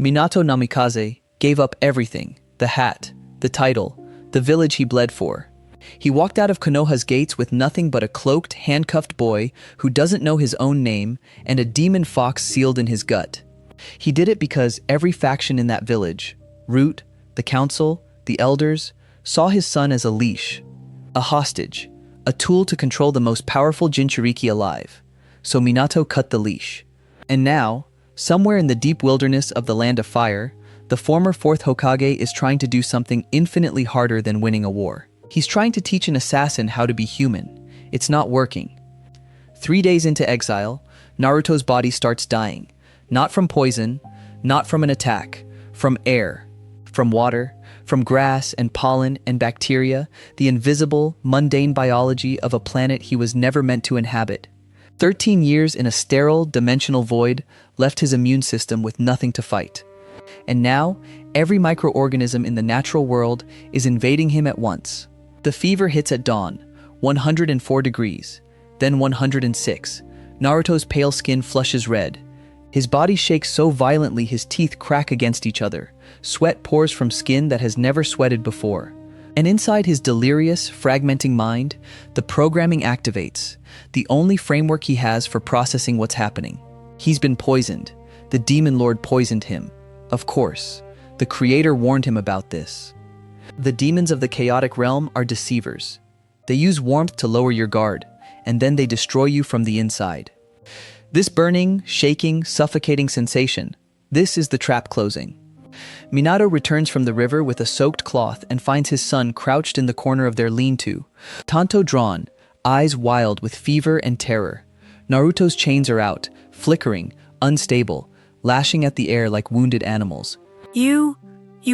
Minato Namikaze gave up everything: the hat, the title, the village he bled for. He walked out of Konoha's gates with nothing but a cloaked, handcuffed boy who doesn't know his own name and a demon fox sealed in his gut. He did it because every faction in that village, Root, the council, the elders, saw his son as a leash, a hostage, a tool to control the most powerful Jinchuriki alive. So Minato cut the leash. And now, somewhere in the deep wilderness of the Land of Fire, the former Fourth Hokage is trying to do something infinitely harder than winning a war. He's trying to teach an assassin how to be human. It's not working. 3 days into exile, Naruto's body starts dying. Not from poison, not from an attack, from air, from water, from grass and pollen and bacteria, the invisible, mundane biology of a planet he was never meant to inhabit. 13 years in a sterile, dimensional void left his immune system with nothing to fight. And now, every microorganism in the natural world is invading him at once. The fever hits at dawn, 104 degrees, then 106. Naruto's pale skin flushes red. His body shakes so violently his teeth crack against each other. Sweat pours from skin that has never sweated before. And inside his delirious, fragmenting mind, the programming activates, the only framework he has for processing what's happening. He's been poisoned. The Demon Lord poisoned him. Of course, the Creator warned him about this. The demons of the chaotic realm are deceivers. They use warmth to lower your guard, and then they destroy you from the inside. This burning, shaking, suffocating sensation, this is the trap closing. Minato returns from the river with a soaked cloth and finds his son crouched in the corner of their lean-to, tanto drawn, eyes wild with fever and terror. Naruto's chains are out, flickering, unstable, lashing at the air like wounded animals. You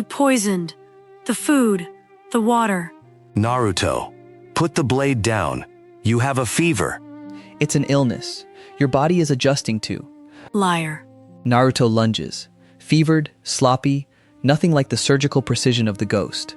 poisoned the food, the water. Naruto, put the blade down. You have a fever. It's an illness. Your body is adjusting to. Liar. Naruto lunges, fevered, sloppy, nothing like the surgical precision of the ghost.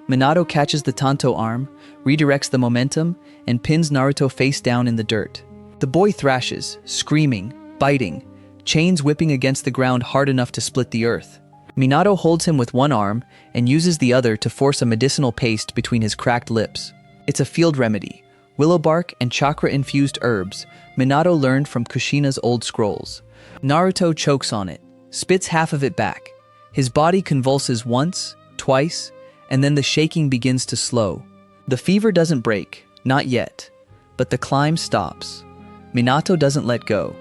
Minato catches the Tanto arm, redirects the momentum, and pins Naruto face down in the dirt. The boy thrashes, screaming, biting, chains whipping against the ground hard enough to split the earth. Minato holds him with one arm and uses the other to force a medicinal paste between his cracked lips. It's a field remedy, willow bark and chakra-infused herbs Minato learned from Kushina's old scrolls. Naruto chokes on it, spits half of it back. His body convulses once, twice, and then the shaking begins to slow. The fever doesn't break, not yet, but the climb stops. Minato doesn't let go.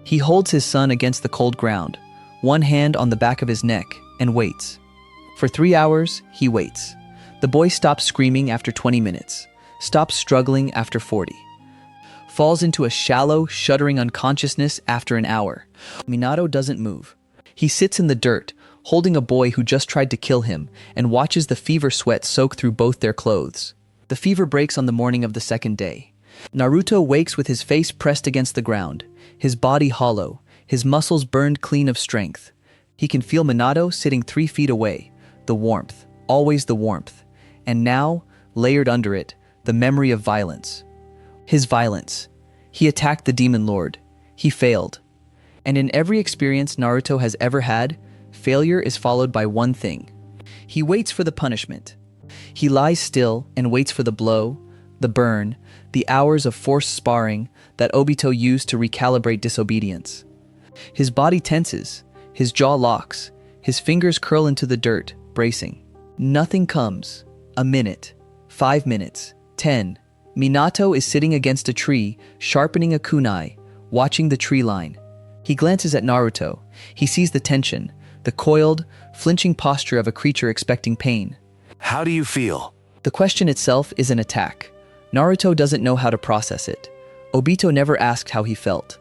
He holds his son against the cold ground, one hand on the back of his neck, and waits. For 3 hours, he waits. The boy stops screaming after 20 minutes, stops struggling after 40. Falls into a shallow, shuddering unconsciousness after an hour. Minato doesn't move. He sits in the dirt, holding a boy who just tried to kill him, and watches the fever sweat soak through both their clothes. The fever breaks on the morning of the second day. Naruto wakes with his face pressed against the ground, his body hollow, his muscles burned clean of strength. He can feel Minato sitting 3 feet away, the warmth, always the warmth. And now, layered under it, the memory of violence. His violence. He attacked the Demon Lord. He failed. And in every experience Naruto has ever had, failure is followed by one thing. He waits for the punishment. He lies still and waits for the blow, the burn, the hours of forced sparring that Obito used to recalibrate disobedience. His body tenses, his jaw locks, his fingers curl into the dirt, bracing. Nothing comes. A minute, 5 minutes, 10. Minato is sitting against a tree, sharpening a kunai, watching the tree line. He glances at Naruto. He sees the tension, the coiled, flinching posture of a creature expecting pain. How do you feel? The question itself is an attack. Naruto doesn't know how to process it. Obito never asked how he felt.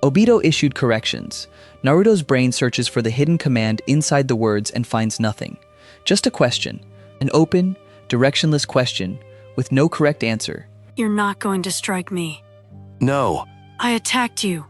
Obito issued corrections. Naruto's brain searches for the hidden command inside the words and finds nothing. Just a question. An open, directionless question with no correct answer. You're not going to strike me. No. I attacked you.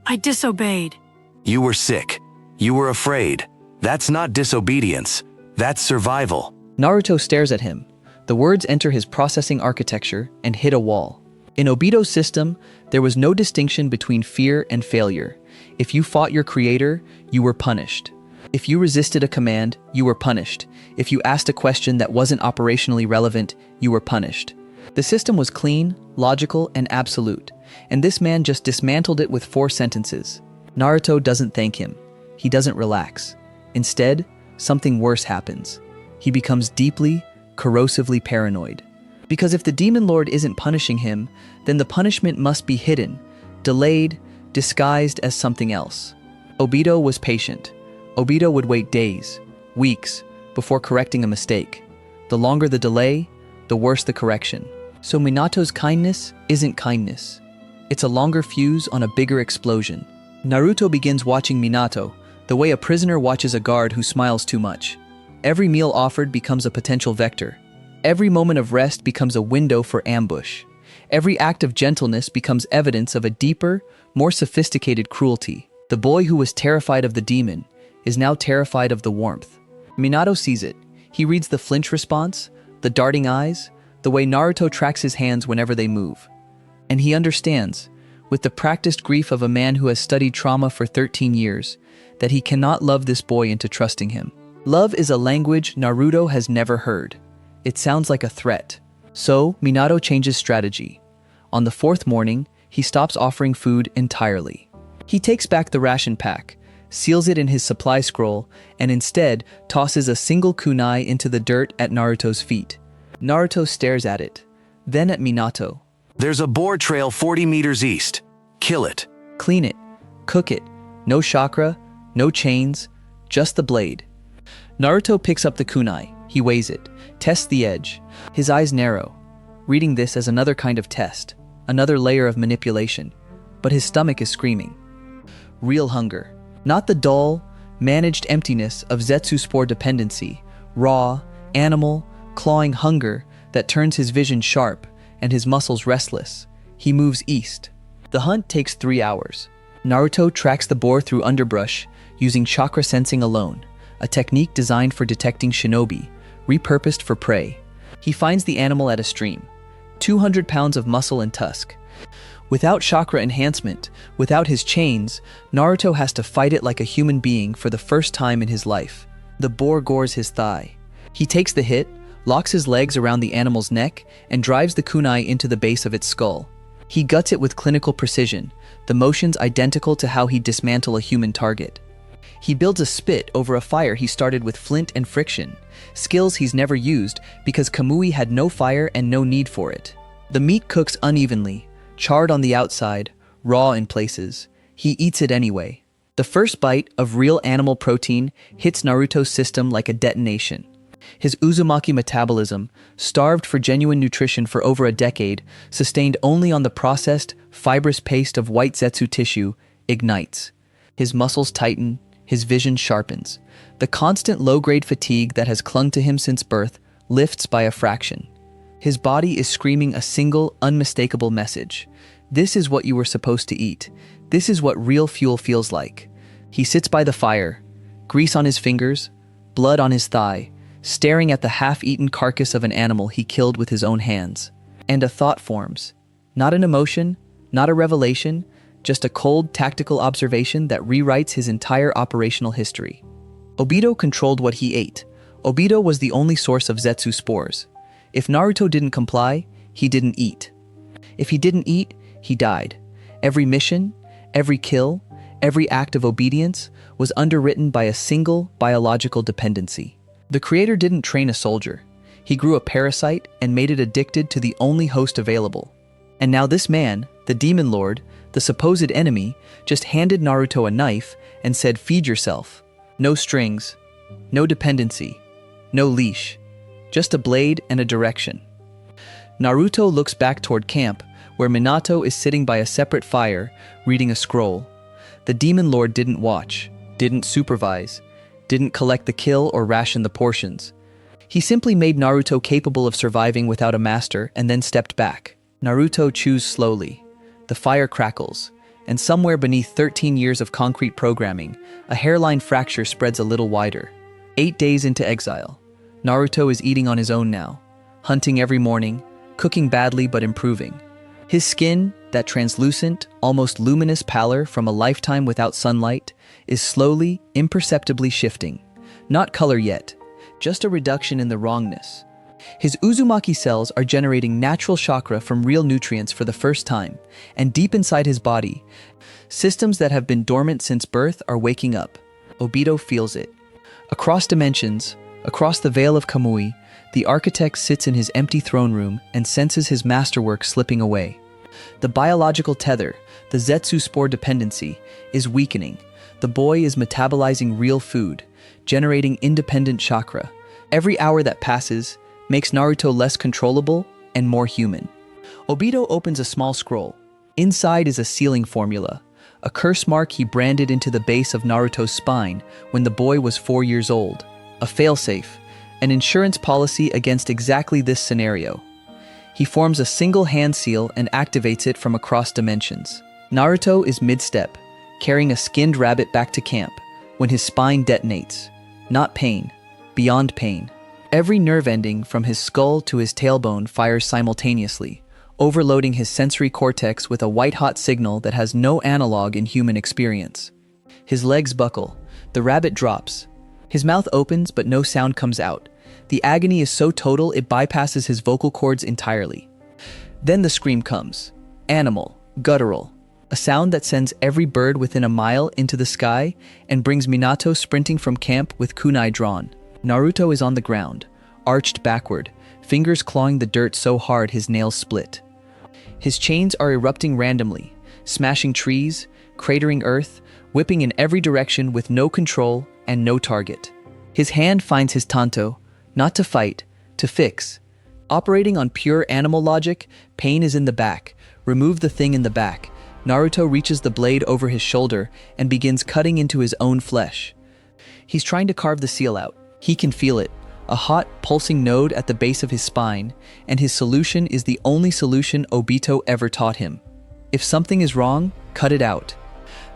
I disobeyed. You were sick. You were afraid. That's not disobedience. That's survival. Naruto stares at him. The words enter his processing architecture and hit a wall. In Obito's system, there was no distinction between fear and failure. If you fought your creator, you were punished. If you resisted a command, you were punished. If you asked a question that wasn't operationally relevant, you were punished. The system was clean, logical, and absolute, and this man just dismantled it with 4 sentences. Naruto doesn't thank him. He doesn't relax. Instead, something worse happens. He becomes deeply, corrosively paranoid. Because if the Demon Lord isn't punishing him, then the punishment must be hidden, delayed, disguised as something else. Obito was patient. Obito would wait days, weeks, before correcting a mistake. The longer the delay, the worse the correction. So Minato's kindness isn't kindness. It's a longer fuse on a bigger explosion. Naruto begins watching Minato, the way a prisoner watches a guard who smiles too much. Every meal offered becomes a potential vector. Every moment of rest becomes a window for ambush. Every act of gentleness becomes evidence of a deeper, more sophisticated cruelty. The boy who was terrified of the demon is now terrified of the warmth. Minato sees it. He reads the flinch response, the darting eyes, the way Naruto tracks his hands whenever they move. And he understands, with the practiced grief of a man who has studied trauma for 13 years, that he cannot love this boy into trusting him. Love is a language Naruto has never heard. It sounds like a threat. So, Minato changes strategy. On the 4th morning, he stops offering food entirely. He takes back the ration pack, seals it in his supply scroll, and instead tosses a single kunai into the dirt at Naruto's feet. Naruto stares at it, then at Minato. There's a boar trail 40 meters east. Kill it. Clean it. Cook it. No chakra, no chains, just the blade. Naruto picks up the kunai. He weighs it, tests the edge. His eyes narrow, reading this as another kind of test, another layer of manipulation. But his stomach is screaming. Real hunger. Not the dull, managed emptiness of Zetsu spore dependency, raw, animal, clawing hunger that turns his vision sharp and his muscles restless. He moves east. The hunt takes 3 hours. Naruto tracks the boar through underbrush using chakra sensing alone, a technique designed for detecting shinobi, repurposed for prey. He finds the animal at a stream, 200 pounds of muscle and tusk. Without chakra enhancement, without his chains, Naruto has to fight it like a human being for the first time in his life. The boar gores his thigh. He takes the hit, locks his legs around the animal's neck, and drives the kunai into the base of its skull. He guts it with clinical precision, the motions identical to how he'd dismantle a human target. He builds a spit over a fire he started with flint and friction, skills he's never used because Kamui had no fire and no need for it. The meat cooks unevenly, charred on the outside, raw in places. He eats it anyway. The first bite of real animal protein hits Naruto's system like a detonation. His Uzumaki metabolism, starved for genuine nutrition for over a decade, sustained only on the processed, fibrous paste of white Zetsu tissue, ignites. His muscles tighten, his vision sharpens. The constant low-grade fatigue that has clung to him since birth lifts by a fraction. His body is screaming a single, unmistakable message. This is what you were supposed to eat. This is what real fuel feels like. He sits by the fire, grease on his fingers, blood on his thigh, staring at the half-eaten carcass of an animal he killed with his own hands. And a thought forms. Not an emotion, not a revelation, just a cold, tactical observation that rewrites his entire operational history. Obito controlled what he ate. Obito was the only source of Zetsu spores. If Naruto didn't comply, he didn't eat. If he didn't eat, he died. Every mission, every kill, every act of obedience was underwritten by a single biological dependency. The creator didn't train a soldier. He grew a parasite and made it addicted to the only host available. And now this man, the Demon Lord, the supposed enemy, just handed Naruto a knife and said, "Feed yourself." No strings, no dependency, no leash, just a blade and a direction. Naruto looks back toward camp, where Minato is sitting by a separate fire, reading a scroll. The Demon Lord didn't watch, didn't supervise, didn't collect the kill or ration the portions. He simply made Naruto capable of surviving without a master and then stepped back. Naruto chews slowly. The fire crackles, and somewhere beneath 13 years of concrete programming, a hairline fracture spreads a little wider. 8 days into exile, Naruto is eating on his own now, hunting every morning, cooking badly but improving. His skin, that translucent, almost luminous pallor from a lifetime without sunlight, is slowly, imperceptibly shifting. Not color yet, just a reduction in the wrongness. His Uzumaki cells are generating natural chakra from real nutrients for the first time, and deep inside his body, systems that have been dormant since birth are waking up. Obito feels it. Across dimensions, across the Veil of Kamui, the architect sits in his empty throne room and senses his masterwork slipping away. The biological tether, the Zetsu spore dependency, is weakening. The boy is metabolizing real food, generating independent chakra. Every hour that passes makes Naruto less controllable and more human. Obito opens a small scroll. Inside is a sealing formula, a curse mark he branded into the base of Naruto's spine when the boy was 4 years old. A failsafe, an insurance policy against exactly this scenario. He forms a single hand seal and activates it from across dimensions. Naruto is mid-step, carrying a skinned rabbit back to camp, when his spine detonates. Not pain, beyond pain. Every nerve ending from his skull to his tailbone fires simultaneously, overloading his sensory cortex with a white-hot signal that has no analog in human experience. His legs buckle. The rabbit drops. His mouth opens, but no sound comes out. The agony is so total it bypasses his vocal cords entirely. Then the scream comes. Animal, guttural. A sound that sends every bird within a mile into the sky and brings Minato sprinting from camp with kunai drawn. Naruto is on the ground, arched backward, fingers clawing the dirt so hard his nails split. His chains are erupting randomly, smashing trees, cratering earth, whipping in every direction with no control and no target. His hand finds his tanto, not to fight, to fix. Operating on pure animal logic, pain is in the back. Remove the thing in the back. Naruto reaches the blade over his shoulder and begins cutting into his own flesh. He's trying to carve the seal out. He can feel it, a hot, pulsing node at the base of his spine, and his solution is the only solution Obito ever taught him. If something is wrong, cut it out.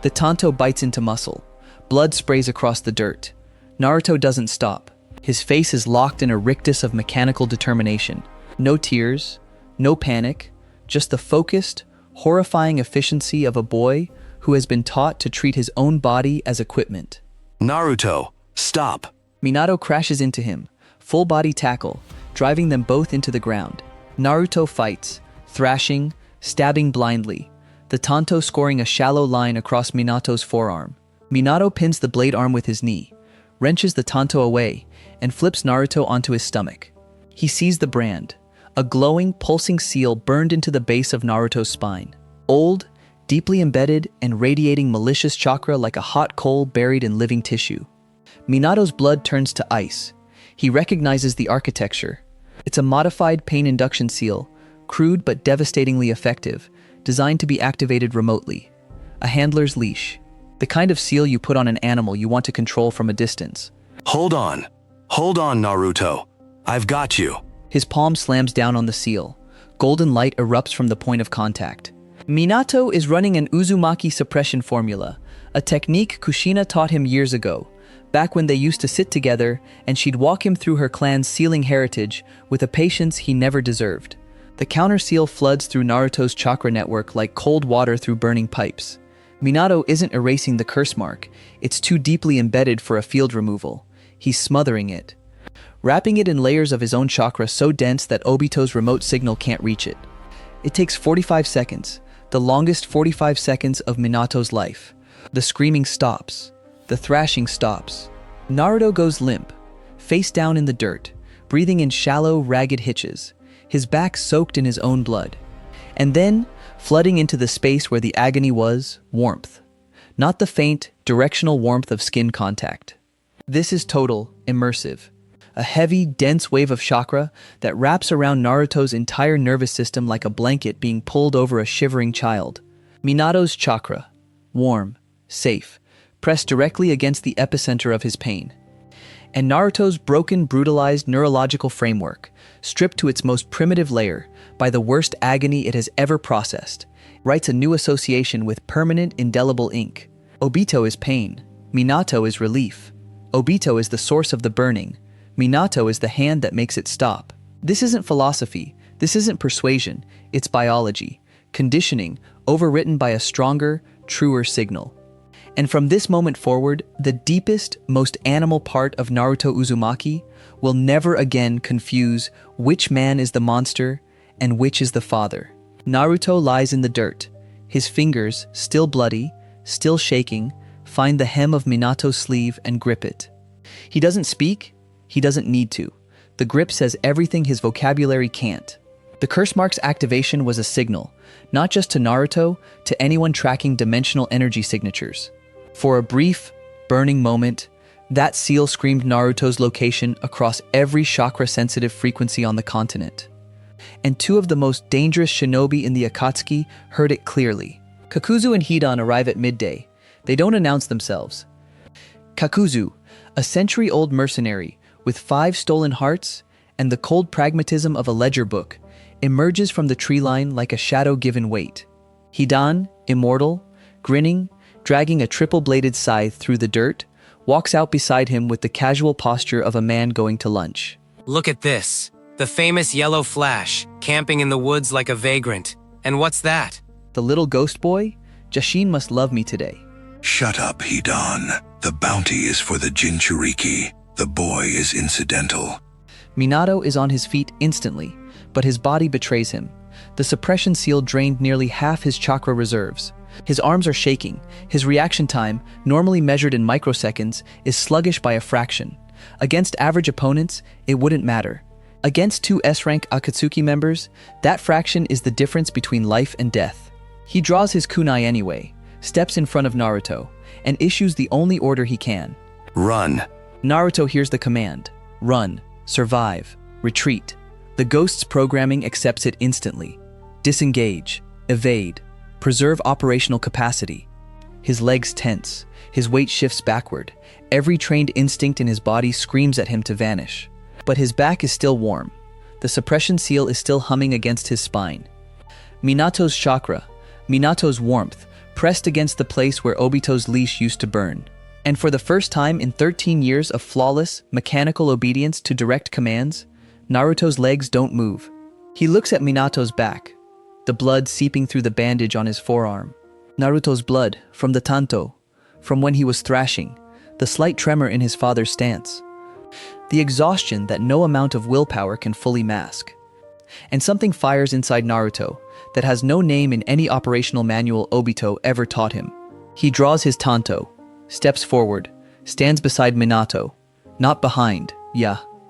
The tanto bites into muscle. Blood sprays across the dirt. Naruto doesn't stop. His face is locked in a rictus of mechanical determination. No tears, no panic, just the focused, horrifying efficiency of a boy who has been taught to treat his own body as equipment. Naruto, stop. Minato crashes into him, full body tackle, driving them both into the ground. Naruto fights, thrashing, stabbing blindly, the tanto scoring a shallow line across Minato's forearm. Minato pins the blade arm with his knee, wrenches the tanto away, and flips Naruto onto his stomach. He sees the brand, a glowing, pulsing seal burned into the base of Naruto's spine. Old, deeply embedded, and radiating malicious chakra like a hot coal buried in living tissue. Minato's blood turns to ice. He recognizes the architecture. It's a modified pain induction seal, crude but devastatingly effective, designed to be activated remotely. A handler's leash. The kind of seal you put on an animal you want to control from a distance. Hold on, Naruto. I've got you. His palm slams down on the seal. Golden light erupts from the point of contact. Minato is running an Uzumaki suppression formula, a technique Kushina taught him years ago, back when they used to sit together and she'd walk him through her clan's sealing heritage with a patience he never deserved. The counter seal floods through Naruto's chakra network like cold water through burning pipes. Minato isn't erasing the curse mark, it's too deeply embedded for a field removal. He's smothering it, wrapping it in layers of his own chakra so dense that Obito's remote signal can't reach it. It takes 45 seconds, the longest 45 seconds of Minato's life. The screaming stops. The thrashing stops. Naruto goes limp, face down in the dirt, breathing in shallow, ragged hitches, his back soaked in his own blood. And then, flooding into the space where the agony was, warmth. Not the faint, directional warmth of skin contact. This is total, immersive. A heavy, dense wave of chakra that wraps around Naruto's entire nervous system like a blanket being pulled over a shivering child. Minato's chakra, warm, safe, pressed directly against the epicenter of his pain. And Naruto's broken, brutalized neurological framework, stripped to its most primitive layer by the worst agony it has ever processed, writes a new association with permanent, indelible ink. Obito is pain. Minato is relief. Obito is the source of the burning. Minato is the hand that makes it stop. This isn't philosophy. This isn't persuasion. It's biology. Conditioning, overwritten by a stronger, truer signal. And from this moment forward, the deepest, most animal part of Naruto Uzumaki will never again confuse which man is the monster and which is the father. Naruto lies in the dirt. His fingers, still bloody, still shaking, find the hem of Minato's sleeve and grip it. He doesn't speak, he doesn't need to. The grip says everything his vocabulary can't. The curse mark's activation was a signal, not just to Naruto, to anyone tracking dimensional energy signatures. For a brief, burning moment, that seal screamed Naruto's location across every chakra-sensitive frequency on the continent. And two of the most dangerous shinobi in the Akatsuki heard it clearly. Kakuzu and Hidan arrive at midday. They don't announce themselves. Kakuzu, a century-old mercenary with 5 stolen hearts and the cold pragmatism of a ledger book, emerges from the tree line like a shadow given weight. Hidan, immortal, grinning, dragging a triple-bladed scythe through the dirt, walks out beside him with the casual posture of a man going to lunch. Look at this. The famous yellow flash, camping in the woods like a vagrant. And what's that? The little ghost boy? Jashin must love me today. Shut up, Hidan. The bounty is for the Jinchuriki. The boy is incidental. Minato is on his feet instantly, but his body betrays him. The suppression seal drained nearly half his chakra reserves. His arms are shaking. His reaction time, normally measured in microseconds, is sluggish by a fraction. Against average opponents, it wouldn't matter. Against 2 S-rank Akatsuki members, that fraction is the difference between life and death. He draws his kunai anyway, steps in front of Naruto, and issues the only order he can. Run. Naruto hears the command. Run, survive, retreat. The ghost's programming accepts it instantly. Disengage, evade, preserve operational capacity. His legs tense, his weight shifts backward. Every trained instinct in his body screams at him to vanish. But his back is still warm. The suppression seal is still humming against his spine. Minato's chakra, Minato's warmth, pressed against the place where Obito's leash used to burn. And for the first time in 13 years of flawless, mechanical obedience to direct commands, Naruto's legs don't move. He looks at Minato's back, the blood seeping through the bandage on his forearm. Naruto's blood, from the tanto, from when he was thrashing, the slight tremor in his father's stance. The exhaustion that no amount of willpower can fully mask. And something fires inside Naruto that has no name in any operational manual Obito ever taught him. He draws his tanto, steps forward, stands beside Minato. Not behind,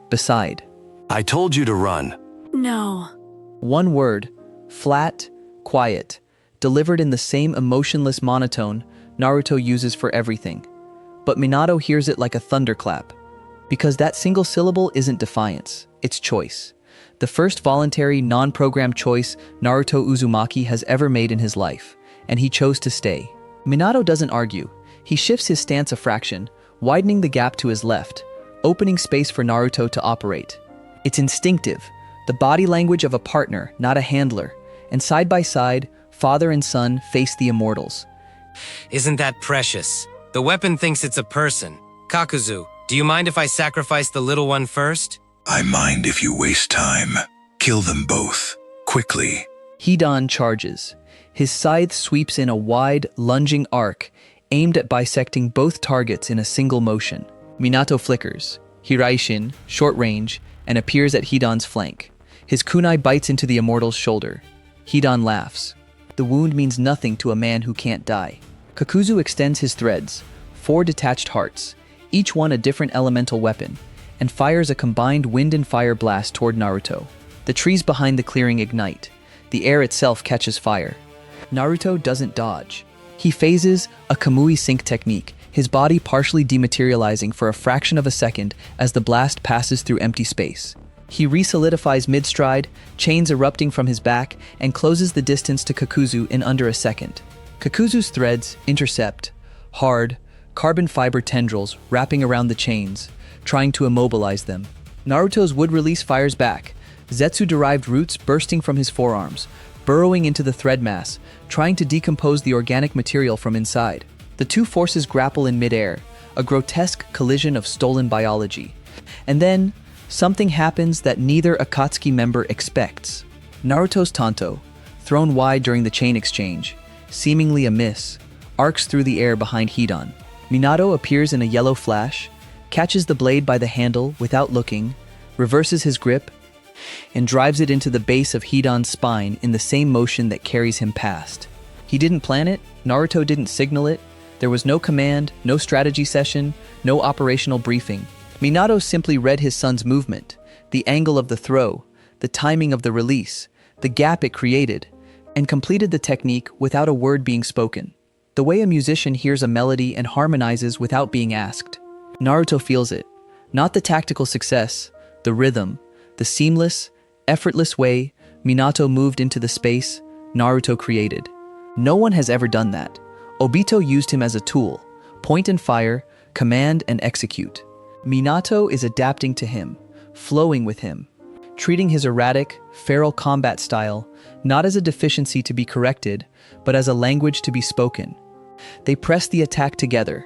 beside. I told you to run. No. One word, flat, quiet, delivered in the same emotionless monotone Naruto uses for everything. But Minato hears it like a thunderclap. Because that single syllable isn't defiance, it's choice. The first voluntary, non-programmed choice Naruto Uzumaki has ever made in his life, and he chose to stay. Minato doesn't argue. He shifts his stance a fraction, widening the gap to his left, opening space for Naruto to operate. It's instinctive, the body language of a partner, not a handler, and side by side, father and son face the immortals. Isn't that precious? The weapon thinks it's a person. Kakuzu, do you mind if I sacrifice the little one first? I mind if you waste time. Kill them both, quickly. Hidan charges. His scythe sweeps in a wide, lunging arc, aimed at bisecting both targets in a single motion. Minato flickers, Hiraishin, short range, and appears at Hidan's flank. His kunai bites into the immortal's shoulder. Hidan laughs. The wound means nothing to a man who can't die. Kakuzu extends his threads, 4 detached hearts, each one a different elemental weapon, and fires a combined wind and fire blast toward Naruto. The trees behind the clearing ignite. The air itself catches fire. Naruto doesn't dodge. He phases a Kamui sync technique, his body partially dematerializing for a fraction of a second as the blast passes through empty space. He re-solidifies mid-stride, chains erupting from his back, and closes the distance to Kakuzu in under a second. Kakuzu's threads intercept, hard, carbon fiber tendrils wrapping around the chains, trying to immobilize them. Naruto's wood release fires back, Zetsu-derived roots bursting from his forearms, burrowing into the thread mass, trying to decompose the organic material from inside. The two forces grapple in midair, a grotesque collision of stolen biology. And then, something happens that neither Akatsuki member expects. Naruto's tanto, thrown wide during the chain exchange, seemingly a miss, arcs through the air behind Hidan. Minato appears in a yellow flash, catches the blade by the handle without looking, reverses his grip, and drives it into the base of Hidan's spine in the same motion that carries him past. He didn't plan it, Naruto didn't signal it, there was no command, no strategy session, no operational briefing. Minato simply read his son's movement, the angle of the throw, the timing of the release, the gap it created, and completed the technique without a word being spoken. The way a musician hears a melody and harmonizes without being asked. Naruto feels it. Not the tactical success, the rhythm, the seamless, effortless way Minato moved into the space Naruto created. No one has ever done that. Obito used him as a tool, point and fire, command and execute. Minato is adapting to him, flowing with him, treating his erratic, feral combat style not as a deficiency to be corrected, but as a language to be spoken. They press the attack together.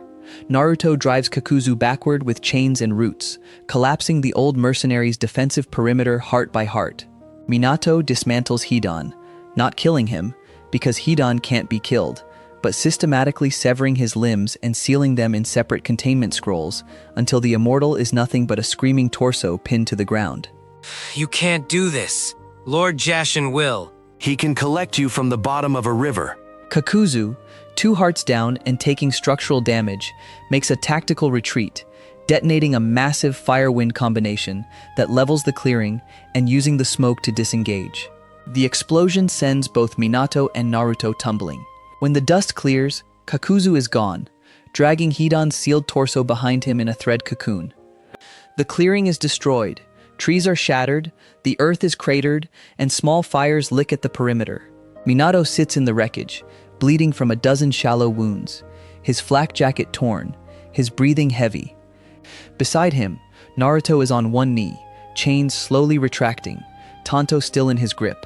Naruto drives Kakuzu backward with chains and roots, collapsing the old mercenary's defensive perimeter heart by heart. Minato dismantles Hidan, not killing him, because Hidan can't be killed, but systematically severing his limbs and sealing them in separate containment scrolls until the immortal is nothing but a screaming torso pinned to the ground. You can't do this. Lord Jashin will. He can collect you from the bottom of a river. Kakuzu, 2 hearts down and taking structural damage, makes a tactical retreat, detonating a massive fire-wind combination that levels the clearing and using the smoke to disengage. The explosion sends both Minato and Naruto tumbling. When the dust clears, Kakuzu is gone, dragging Hidan's sealed torso behind him in a thread cocoon. The clearing is destroyed, trees are shattered, the earth is cratered, and small fires lick at the perimeter. Minato sits in the wreckage, bleeding from a dozen shallow wounds, his flak jacket torn, his breathing heavy. Beside him, Naruto is on one knee, chains slowly retracting, Tanto still in his grip.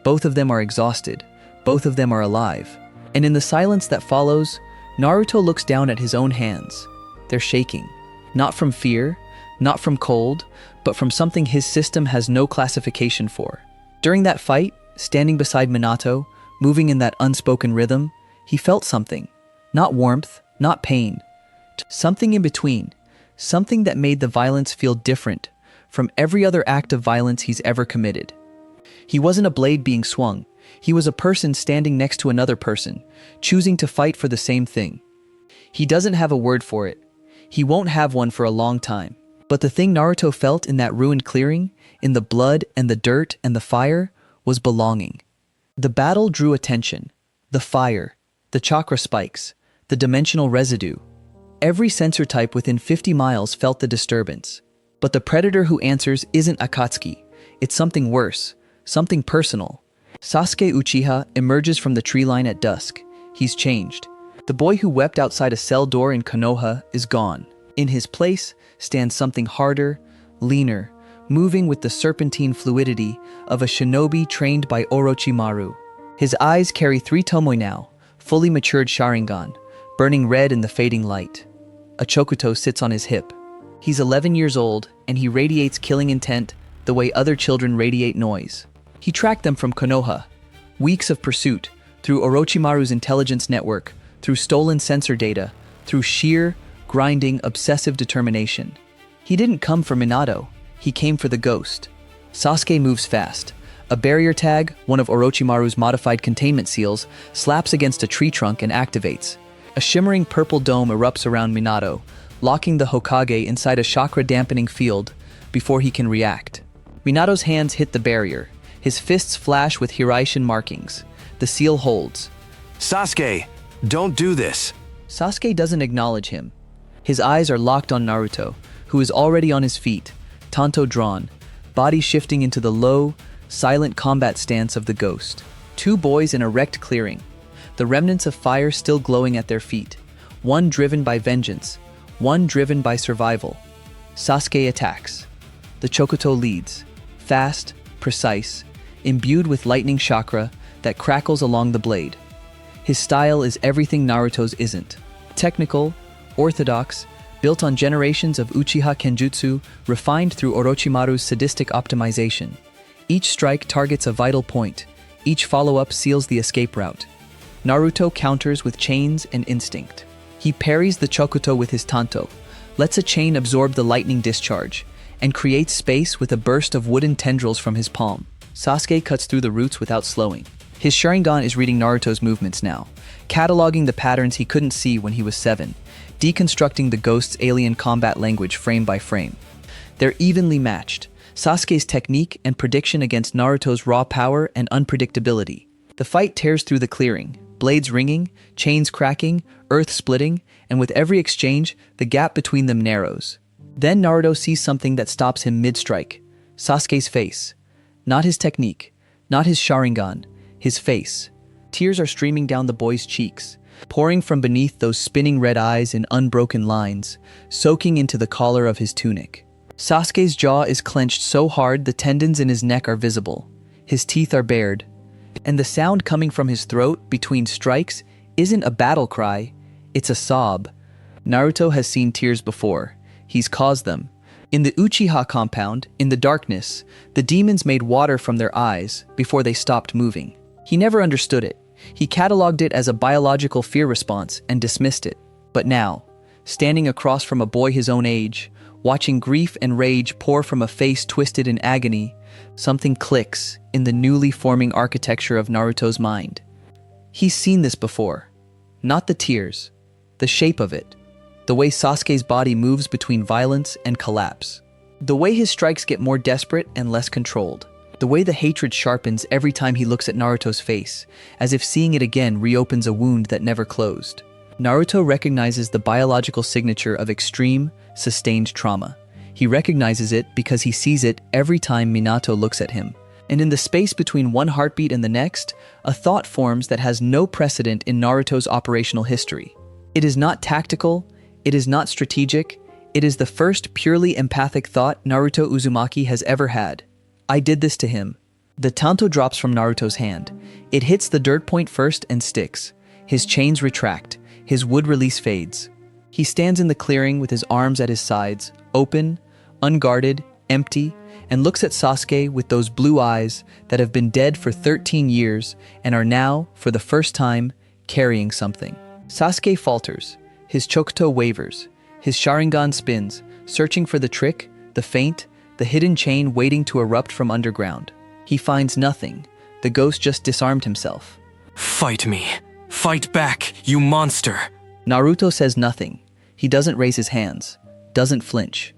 Both of them are exhausted, both of them are alive. And in the silence that follows, Naruto looks down at his own hands. They're shaking, not from fear, not from cold, but from something his system has no classification for. During that fight, standing beside Minato, moving in that unspoken rhythm, he felt something. Not warmth, not pain. Something in between. Something that made the violence feel different from every other act of violence he's ever committed. He wasn't a blade being swung. He was a person standing next to another person, choosing to fight for the same thing. He doesn't have a word for it. He won't have one for a long time. But the thing Naruto felt in that ruined clearing, in the blood and the dirt and the fire, was belonging. The battle drew attention. The fire, the chakra spikes, the dimensional residue. Every sensor type within 50 miles felt the disturbance. But the predator who answers isn't Akatsuki. It's something worse, something personal. Sasuke Uchiha emerges from the tree line at dusk. He's changed. The boy who wept outside a cell door in Konoha is gone. In his place stands something harder, leaner, moving with the serpentine fluidity of a shinobi trained by Orochimaru. His eyes carry 3 tomoe now, fully matured Sharingan, burning red in the fading light. A Chokuto sits on his hip. He's 11 years old, and he radiates killing intent the way other children radiate noise. He tracked them from Konoha, weeks of pursuit, through Orochimaru's intelligence network, through stolen sensor data, through sheer, grinding, obsessive determination. He didn't come for Minato, he came for the ghost. Sasuke moves fast. A barrier tag, one of Orochimaru's modified containment seals, slaps against a tree trunk and activates. A shimmering purple dome erupts around Minato, locking the Hokage inside a chakra-dampening field before he can react. Minato's hands hit the barrier. His fists flash with Hiraishin markings. The seal holds. Sasuke, don't do this. Sasuke doesn't acknowledge him. His eyes are locked on Naruto, who is already on his feet, tanto drawn, body shifting into the low, silent combat stance of the ghost. 2 boys in a wrecked clearing, the remnants of fire still glowing at their feet, one driven by vengeance, one driven by survival. Sasuke attacks. The Chokuto leads, fast, precise, imbued with lightning chakra that crackles along the blade. His style is everything Naruto's isn't. Technical, orthodox, built on generations of Uchiha Kenjutsu, refined through Orochimaru's sadistic optimization. Each strike targets a vital point. Each follow-up seals the escape route. Naruto counters with chains and instinct. He parries the Chokuto with his Tanto, lets a chain absorb the lightning discharge, and creates space with a burst of wooden tendrils from his palm. Sasuke cuts through the roots without slowing. His Sharingan is reading Naruto's movements now, cataloging the patterns he couldn't see when he was 7, deconstructing the ghost's alien combat language frame by frame. They're evenly matched, Sasuke's technique and prediction against Naruto's raw power and unpredictability. The fight tears through the clearing, blades ringing, chains cracking, earth splitting, and with every exchange, the gap between them narrows. Then Naruto sees something that stops him mid-strike. Sasuke's face. Not his technique, not his Sharingan, his face. Tears are streaming down the boy's cheeks, pouring from beneath those spinning red eyes in unbroken lines, soaking into the collar of his tunic. Sasuke's jaw is clenched so hard the tendons in his neck are visible. His teeth are bared, and the sound coming from his throat between strikes isn't a battle cry, it's a sob. Naruto has seen tears before. He's caused them. In the Uchiha compound, in the darkness, the demons made water from their eyes before they stopped moving. He never understood it. He cataloged it as a biological fear response and dismissed it. But now, standing across from a boy his own age, watching grief and rage pour from a face twisted in agony, something clicks in the newly forming architecture of Naruto's mind. He's seen this before. Not the tears, the shape of it. The way Sasuke's body moves between violence and collapse. The way his strikes get more desperate and less controlled. The way the hatred sharpens every time he looks at Naruto's face, as if seeing it again reopens a wound that never closed. Naruto recognizes the biological signature of extreme, sustained trauma. He recognizes it because he sees it every time Minato looks at him. And in the space between one heartbeat and the next, a thought forms that has no precedent in Naruto's operational history. It is not tactical, it is not strategic, it is the first purely empathic thought Naruto Uzumaki has ever had. I did this to him. The Tanto drops from Naruto's hand. It hits the dirt point first and sticks. His chains retract. His wood release fades. He stands in the clearing with his arms at his sides, open, unguarded, empty, and looks at Sasuke with those blue eyes that have been dead for 13 years and are now, for the first time, carrying something. Sasuke falters. His Chokuto wavers. His Sharingan spins, searching for the trick, the feint, the hidden chain waiting to erupt from underground. He finds nothing. The ghost just disarmed himself. Fight me. Fight back, you monster. Naruto says nothing. He doesn't raise his hands, doesn't flinch.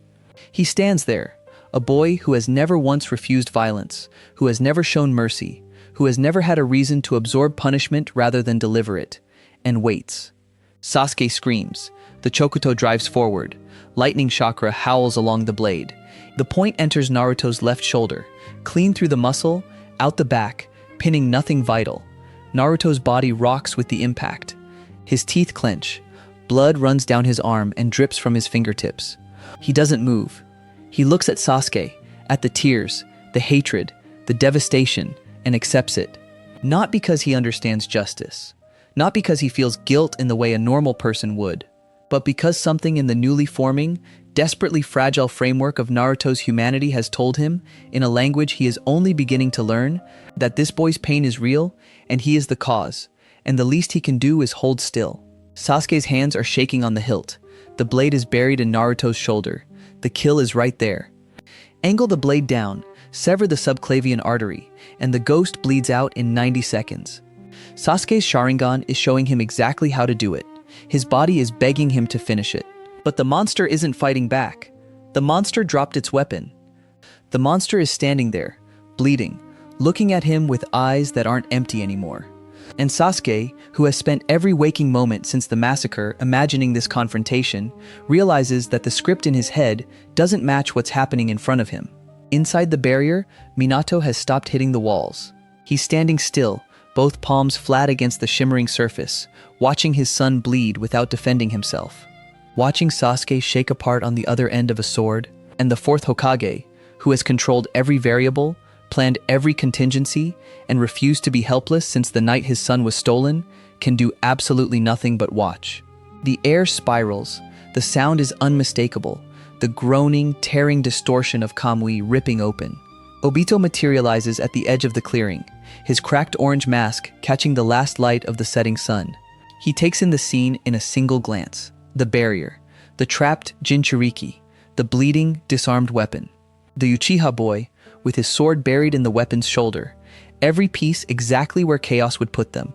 He stands there, a boy who has never once refused violence, who has never shown mercy, who has never had a reason to absorb punishment rather than deliver it, and waits. Sasuke screams. The Chokuto drives forward. Lightning chakra howls along the blade. The point enters Naruto's left shoulder, clean through the muscle, out the back, pinning nothing vital. Naruto's body rocks with the impact. His teeth clench. Blood runs down his arm and drips from his fingertips. He doesn't move. He looks at Sasuke, at the tears, the hatred, the devastation, and accepts it. Not because he understands justice. Not because he feels guilt in the way a normal person would, but because something in the newly forming, desperately fragile framework of Naruto's humanity has told him, in a language he is only beginning to learn, that this boy's pain is real, and he is the cause, and the least he can do is hold still. Sasuke's hands are shaking on the hilt. The blade is buried in Naruto's shoulder. The kill is right there. Angle the blade down, sever the subclavian artery, and the ghost bleeds out in 90 seconds. Sasuke's Sharingan is showing him exactly how to do it. His body is begging him to finish it. But the monster isn't fighting back. The monster dropped its weapon. The monster is standing there, bleeding, looking at him with eyes that aren't empty anymore. And Sasuke, who has spent every waking moment since the massacre imagining this confrontation, realizes that the script in his head doesn't match what's happening in front of him. Inside the barrier, Minato has stopped hitting the walls. He's standing still, both palms flat against the shimmering surface, watching his son bleed without defending himself. Watching Sasuke shake apart on the other end of a sword, and the Fourth Hokage, who has controlled every variable, planned every contingency, and refused to be helpless since the night his son was stolen, can do absolutely nothing but watch. The air spirals, the sound is unmistakable, the groaning, tearing distortion of Kamui ripping open. Obito materializes at the edge of the clearing, his cracked orange mask catching the last light of the setting sun. He takes in the scene in a single glance. The barrier, the trapped Jinchuriki, the bleeding, disarmed weapon. The Uchiha boy, with his sword buried in the weapon's shoulder, every piece exactly where chaos would put them.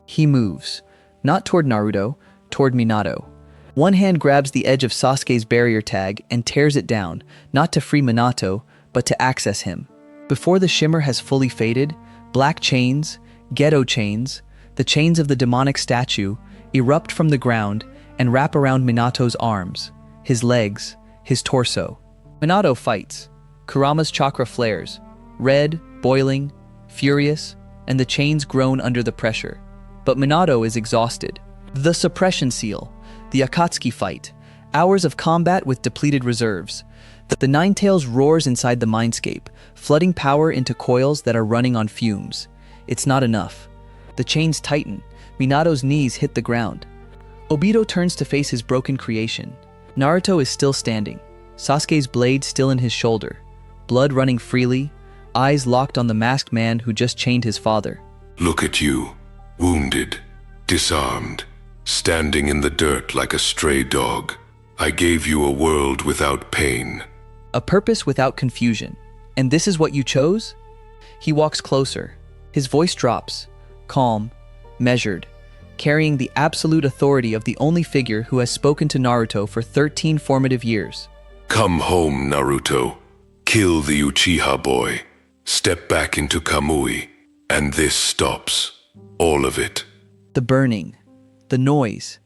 He moves, not toward Naruto, toward Minato. One hand grabs the edge of Sasuke's barrier tag and tears it down, not to free Minato, but to access him. Before the shimmer has fully faded, black chains, ghetto chains, the chains of the demonic statue, erupt from the ground and wrap around Minato's arms, his legs, his torso. Minato fights. Kurama's chakra flares, red, boiling, furious, and the chains groan under the pressure. But Minato is exhausted. The suppression seal, the Akatsuki fight, hours of combat with depleted reserves. The Nine Tails roars inside the mindscape, flooding power into coils that are running on fumes. It's not enough. The chains tighten. Minato's knees hit the ground. Obito turns to face his broken creation. Naruto is still standing, Sasuke's blade still in his shoulder, blood running freely, eyes locked on the masked man who just chained his father. Look at you, wounded, disarmed, standing in the dirt like a stray dog. I gave you a world without pain. A purpose without confusion. And this is what you chose? He walks closer. His voice drops, calm, measured, carrying the absolute authority of the only figure who has spoken to Naruto for 13 formative years. Come home, Naruto. Kill the Uchiha boy. Step back into Kamui. And this stops. All of it. The burning, the noise,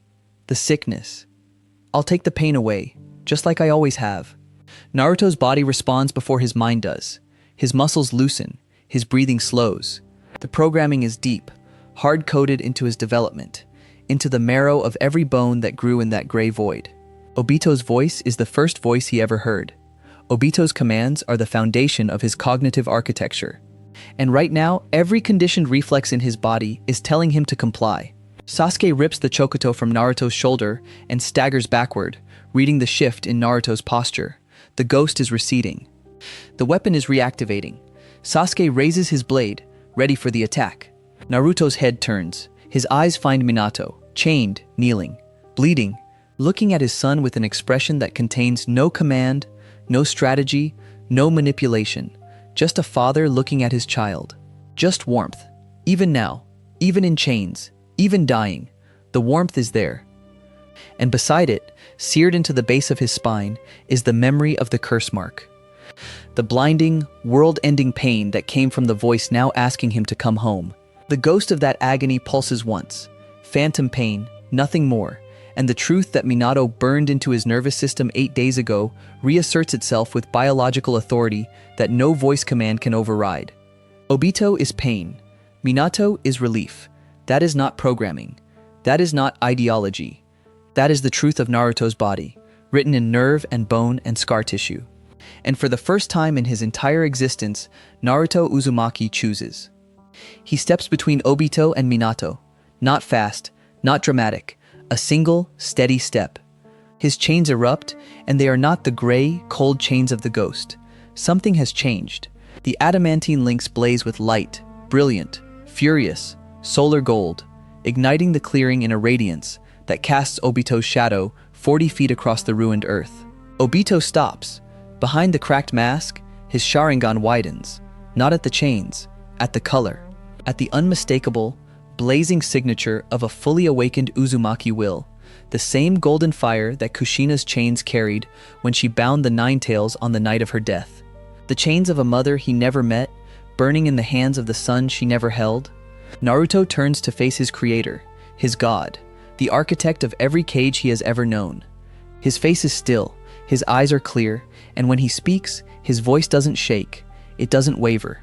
the sickness. I'll take the pain away, just like I always have. Naruto's body responds before his mind does. His muscles loosen, his breathing slows. The programming is deep, hard-coded into his development, into the marrow of every bone that grew in that gray void. Obito's voice is the first voice he ever heard. Obito's commands are the foundation of his cognitive architecture. And right now, every conditioned reflex in his body is telling him to comply. Sasuke rips the Chokoto from Naruto's shoulder and staggers backward, reading the shift in Naruto's posture. The ghost is receding. The weapon is reactivating. Sasuke raises his blade, ready for the attack. Naruto's head turns. His eyes find Minato, chained, kneeling, bleeding, looking at his son with an expression that contains no command, no strategy, no manipulation. Just a father looking at his child. Just warmth. Even now, even in chains, even dying, the warmth is there. And beside it, seared into the base of his spine, is the memory of the curse mark. The blinding, world-ending pain that came from the voice now asking him to come home. The ghost of that agony pulses once. Phantom pain, nothing more. And the truth that Minato burned into his nervous system 8 days ago reasserts itself with biological authority that no voice command can override. Obito is pain. Minato is relief. That is not programming. That is not ideology. That is the truth of Naruto's body, written in nerve and bone and scar tissue. And for the first time in his entire existence, Naruto Uzumaki chooses. He steps between Obito and Minato. Not fast, not dramatic. A single, steady step. His chains erupt, and they are not the gray, cold chains of the ghost. Something has changed. The adamantine links blaze with light, brilliant, furious, solar gold, igniting the clearing in a radiance that casts Obito's shadow 40 feet across the ruined earth. Obito stops. Behind the cracked mask, his Sharingan widens, not at the chains, at the color, at the unmistakable, blazing signature of a fully awakened Uzumaki will, the same golden fire that Kushina's chains carried when she bound the Nine Tails on the night of her death. The chains of a mother he never met, burning in the hands of the son she never held. Naruto turns to face his creator, his god, the architect of every cage he has ever known. His face is still, his eyes are clear, and when he speaks, his voice doesn't shake, it doesn't waver.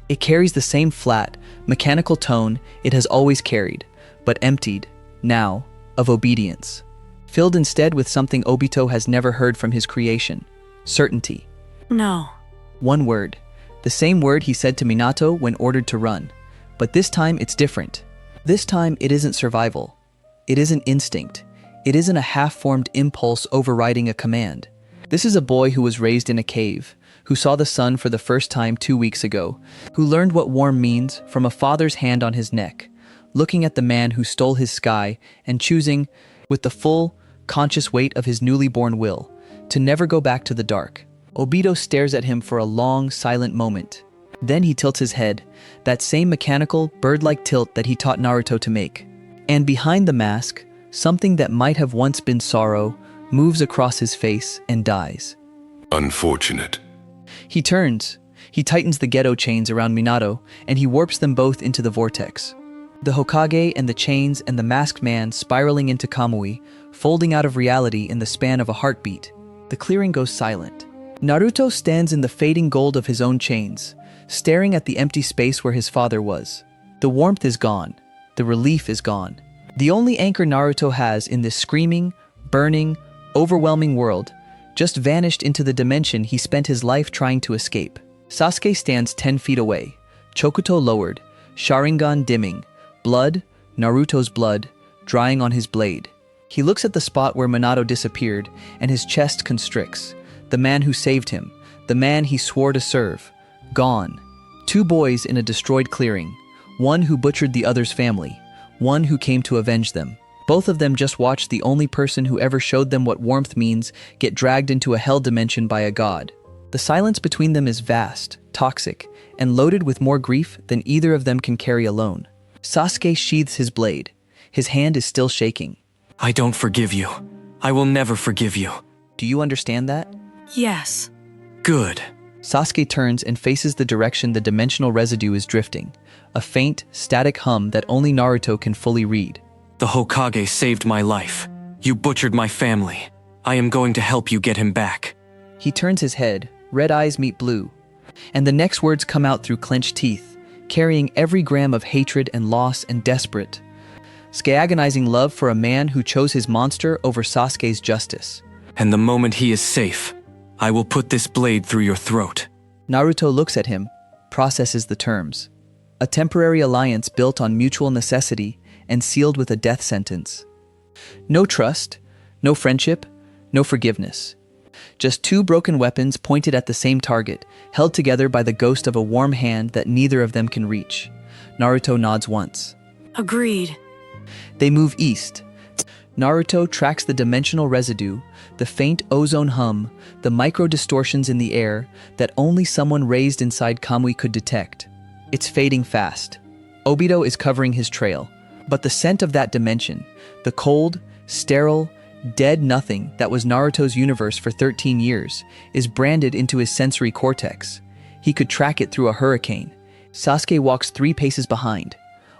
It carries the same flat, mechanical tone it has always carried, but emptied, now, of obedience. Filled instead with something Obito has never heard from his creation: certainty. No. One word. The same word he said to Minato when ordered to run. But this time it's different. This time it isn't survival. It isn't instinct. It isn't a half-formed impulse overriding a command. This is a boy who was raised in a cave, who saw the sun for the first time 2 weeks ago, who learned what warm means from a father's hand on his neck, looking at the man who stole his sky and choosing, with the full, conscious weight of his newly born will, to never go back to the dark. Obito stares at him for a long, silent moment. Then he tilts his head, that same mechanical, bird-like tilt that he taught Naruto to make. And behind the mask, something that might have once been sorrow moves across his face and dies. Unfortunate. He turns. He tightens the ghetto chains around Minato, and he warps them both into the vortex. The Hokage and the chains and the masked man spiraling into Kamui, folding out of reality in the span of a heartbeat. The clearing goes silent. Naruto stands in the fading gold of his own chains, staring at the empty space where his father was. The warmth is gone. The relief is gone. The only anchor Naruto has in this screaming, burning, overwhelming world just vanished into the dimension he spent his life trying to escape. Sasuke stands 10 feet away, Chokuto lowered, Sharingan dimming, blood, Naruto's blood, drying on his blade. He looks at the spot where Minato disappeared, and his chest constricts. The man who saved him, the man he swore to serve, gone. 2 boys in a destroyed clearing, one who butchered the other's family, one who came to avenge them. Both of them just watched the only person who ever showed them what warmth means get dragged into a hell dimension by a god. The silence between them is vast, toxic, and loaded with more grief than either of them can carry alone. Sasuke sheathes his blade. His hand is still shaking. I don't forgive you. I will never forgive you. Do you understand that? Yes. Good. Sasuke turns and faces the direction the dimensional residue is drifting, a faint, static hum that only Naruto can fully read. The Hokage saved my life. You butchered my family. I am going to help you get him back. He turns his head, red eyes meet blue, and the next words come out through clenched teeth, carrying every gram of hatred and loss and desperate, agonizing love for a man who chose his monster over Sasuke's justice. And the moment he is safe, I will put this blade through your throat. Naruto looks at him, processes the terms. A temporary alliance built on mutual necessity and sealed with a death sentence. No trust, no friendship, no forgiveness. Just 2 broken weapons pointed at the same target, held together by the ghost of a warm hand that neither of them can reach. Naruto nods once. Agreed. They move east. Naruto tracks the dimensional residue, the faint ozone hum, the micro-distortions in the air that only someone raised inside Kamui could detect. It's fading fast. Obito is covering his trail, but the scent of that dimension, the cold, sterile, dead nothing that was Naruto's universe for 13 years, is branded into his sensory cortex. He could track it through a hurricane. Sasuke walks 3 paces behind.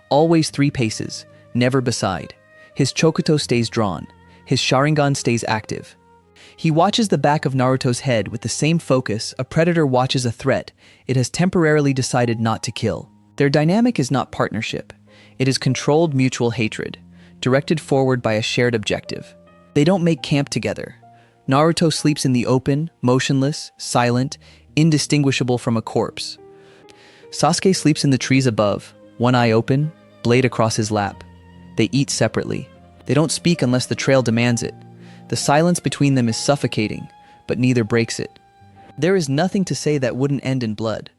Always 3 paces, never beside. His Chokuto stays drawn. His Sharingan stays active. He watches the back of Naruto's head with the same focus a predator watches a threat it has temporarily decided not to kill. Their dynamic is not partnership. It is controlled mutual hatred, directed forward by a shared objective. They don't make camp together. Naruto sleeps in the open, motionless, silent, indistinguishable from a corpse. Sasuke sleeps in the trees above, one eye open, blade across his lap. They eat separately. They don't speak unless the trail demands it. The silence between them is suffocating, but neither breaks it. There is nothing to say that wouldn't end in blood.